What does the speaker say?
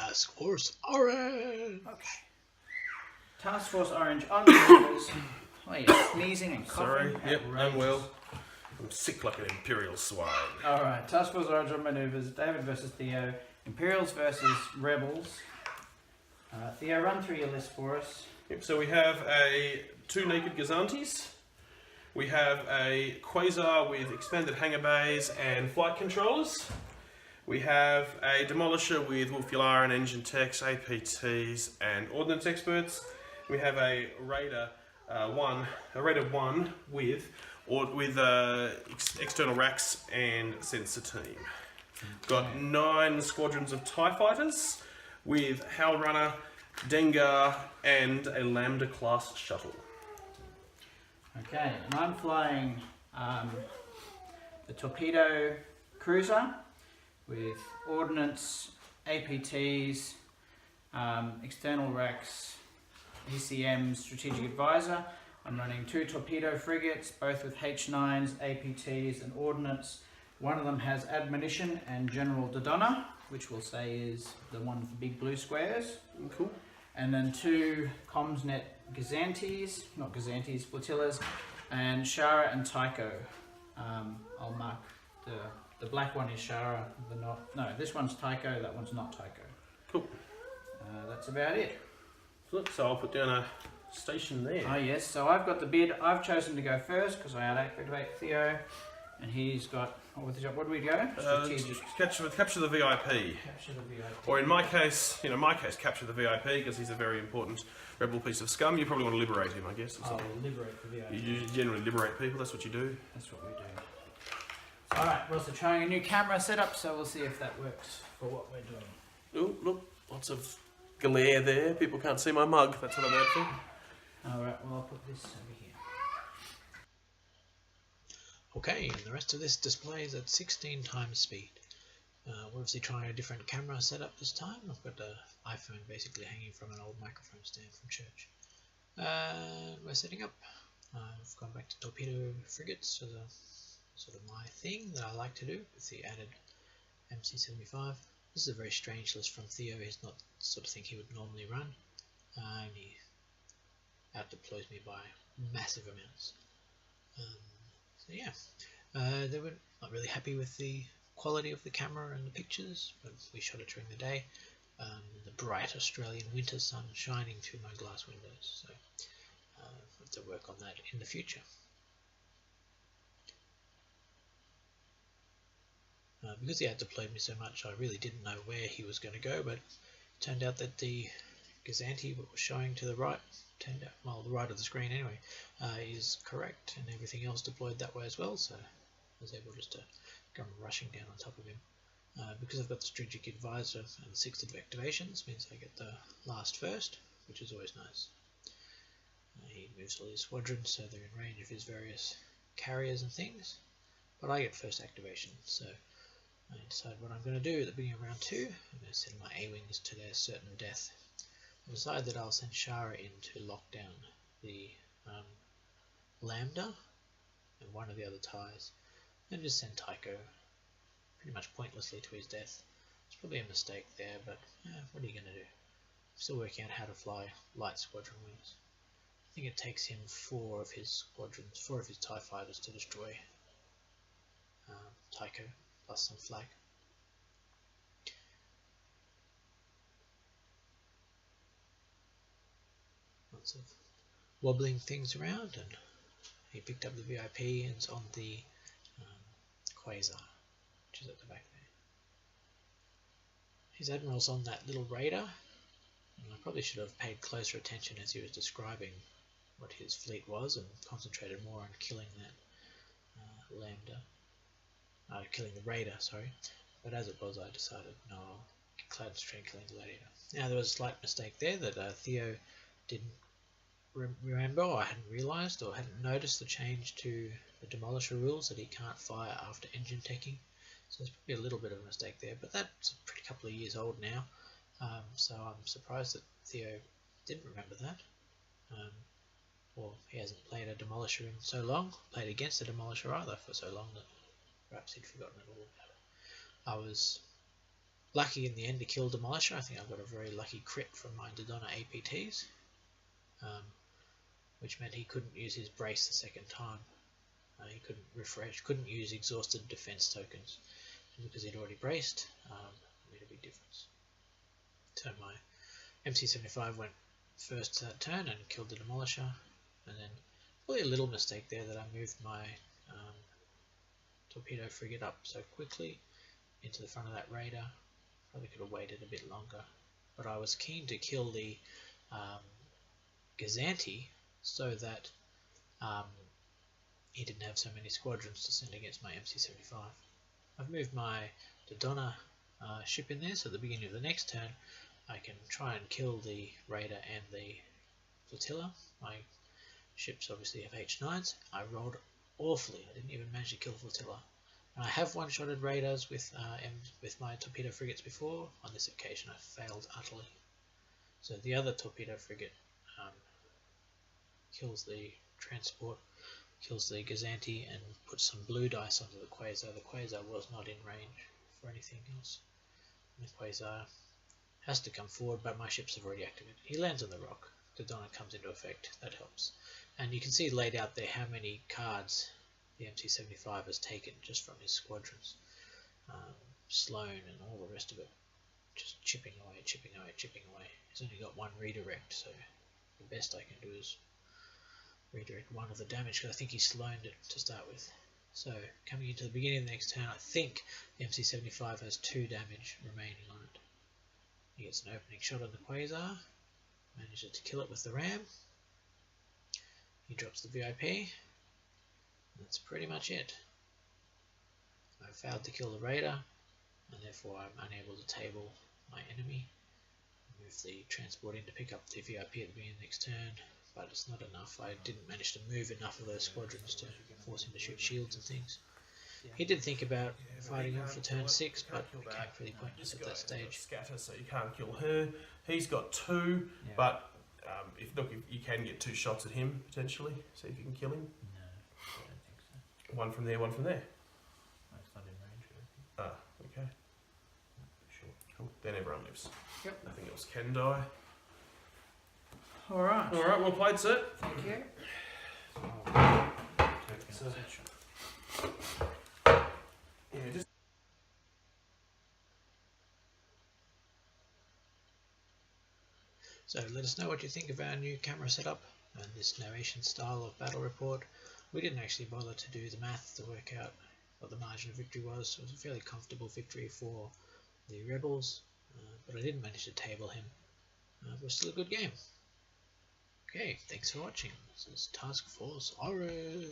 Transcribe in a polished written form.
Task Force Orange. Okay. Task Force Orange on maneuvers. Oh, you're sneezing and coughing. Sorry, yep, I'm well. I'm sick like an Imperial swine. Alright, Task Force Orange on maneuvers. David versus Theo. Imperials versus Rebels. Theo, run through your list for us. Yep, so we have two naked Gazantes. We have a Quasar with expanded hangar bays and flight controllers. We have a Demolisher with Wolf-Yularen and engine techs, APTs and ordnance experts. We have a Raider 1 with external racks and sensor team. Got 9 squadrons of TIE fighters with Howl Runner, Dengar and a Lambda class shuttle. Okay, and I'm flying the Torpedo Cruiser with ordnance, APTs, external racks, ECM, Strategic Advisor. I'm running 2 torpedo frigates, both with H9s, APTs and ordnance. One of them has admonition and General Dodonna, which we'll say is the one with the big blue squares. Cool. And then 2 Comsnet flotillas, and Shara and Tycho. I'll mark the black one is Shara, this one's Tycho, that one's not Tycho. Cool. That's about it. So I'll put down a station there. Oh yes, so I've got the bid. I've chosen to go first because I activate Theo, and he's got, what do we go? Capture the VIP. Capture the VIP. Or in my case, capture the VIP because he's a very important rebel piece of scum. You probably want to liberate him, I guess. I'll liberate the VIP. You generally liberate people, that's what you do. That's what we do. Alright, we're also trying a new camera setup, so we'll see if that works for what we're doing. Oh, look, lots of glare there. People can't see my mug, that's what I'm out for. Alright, well I'll put this over here. Okay, and the rest of this display is at 16 times speed. We're obviously trying a different camera setup this time. I've got an iPhone basically hanging from an old microphone stand from church. We're setting up. I've gone back to torpedo frigates as a sort of my thing that I like to do with the added MC75. This is a very strange list from Theo. He's not the sort of thing he would normally run. And he out-deploys me by massive amounts. So yeah, they were not really happy with the quality of the camera and the pictures, but we shot it during the day. The bright Australian winter sun shining through my glass windows, so I'll have to work on that in the future. Because he had deployed me so much, I really didn't know where he was going to go, but it turned out that the Gazanti was showing to the right, the right of the screen anyway, is correct, and everything else deployed that way as well, so I was able just to come rushing down on top of him. Because I've got the Strategic Advisor and 6 activations, means I get the last first, which is always nice. He moves all his squadrons, so they're in range of his various carriers and things, but I get first activation, so I decide what I'm going to do at the beginning of round 2. I'm going to send my A-Wings to their certain death. I decide that I'll send Shara in to lock down the Lambda and one of the other TIEs, and just send Tycho pretty much pointlessly to his death. It's probably a mistake there, but what are you going to do? I'm still working out how to fly light squadron wings. I think it takes him 4 of his TIE fighters to destroy Tycho, plus some flak. Lots of wobbling things around, and he picked up the VIP and it's on the Quasar, which is at the back there. His admiral's on that little Raider, and I probably should have paid closer attention as he was describing what his fleet was and concentrated more on killing that killing the Raider, sorry. But as it was, I decided, no, I'll concentrate killing the Gladiator. Now, there was a slight mistake there that Theo didn't remember, or I hadn't realised, or hadn't noticed the change to the Demolisher rules that he can't fire after engine teching. So there's probably a little bit of a mistake there, but that's a pretty couple of years old now. So I'm surprised that Theo didn't remember that. Or he hasn't played a Demolisher in so long, played against a Demolisher either for so long that perhaps he'd forgotten it all about it. I was lucky in the end to kill Demolisher. I think I got a very lucky crit from my Dodonna APTs, which meant he couldn't use his brace the second time. He couldn't refresh, couldn't use exhausted defense tokens, and because he'd already braced, made a big difference. So my MC75 went first that turn and killed the Demolisher, and then probably a little mistake there that I moved my torpedo frigate up so quickly into the front of that raider. Probably could have waited a bit longer, but I was keen to kill the Gazanti so that he didn't have so many squadrons to send against my MC75. I've moved my Dodonna ship in there, so at the beginning of the next turn I can try and kill the raider and the flotilla. My ships obviously have H9s. I rolled awfully. I didn't even manage to kill the flotilla. And I have one-shotted raiders with my torpedo frigates before. On this occasion I failed utterly. So the other torpedo frigate kills the transport, kills the Gazanti, and puts some blue dice onto the Quasar. The Quasar was not in range for anything else. And the Quasar has to come forward, but my ships have already activated. He lands on the rock. Dodonna comes into effect. That helps. And you can see laid out there how many cards the MC75 has taken just from his squadrons. Sloane and all the rest of it. Just chipping away, chipping away, chipping away. He's only got one redirect, so the best I can do is redirect one of the damage, because I think he Sloaned it to start with. So coming into the beginning of the next turn, I think the MC75 has 2 damage remaining on it. He gets an opening shot on the Quasar, manages to kill it with the ram. He drops the VIP, and that's pretty much it. I failed to kill the raider, and therefore I'm unable to table my enemy. Move the transport in to pick up the VIP at the beginning of the next turn, but it's not enough. I didn't manage to move enough of those squadrons to force him to shoot shields and things. He did think about fighting him for turn 6, but it became pretty pointless at that stage. Scatter, so you can't kill her. He's got 2, but if you can get 2 shots at him potentially. See if you can kill him. No, I don't think so. One from there, one from there. That's not in range. Okay. Sure. Cool. Then everyone lives. Yep. Nothing else can die. Alright. Alright, well played, sir. Thank you. Yeah, just So let us know what you think of our new camera setup and this narration style of battle report. We didn't actually bother to do the math to work out what the margin of victory was. It was a fairly comfortable victory for the rebels, but I didn't manage to table him. It was still a good game. Okay, thanks for watching. This is Task Force Orange.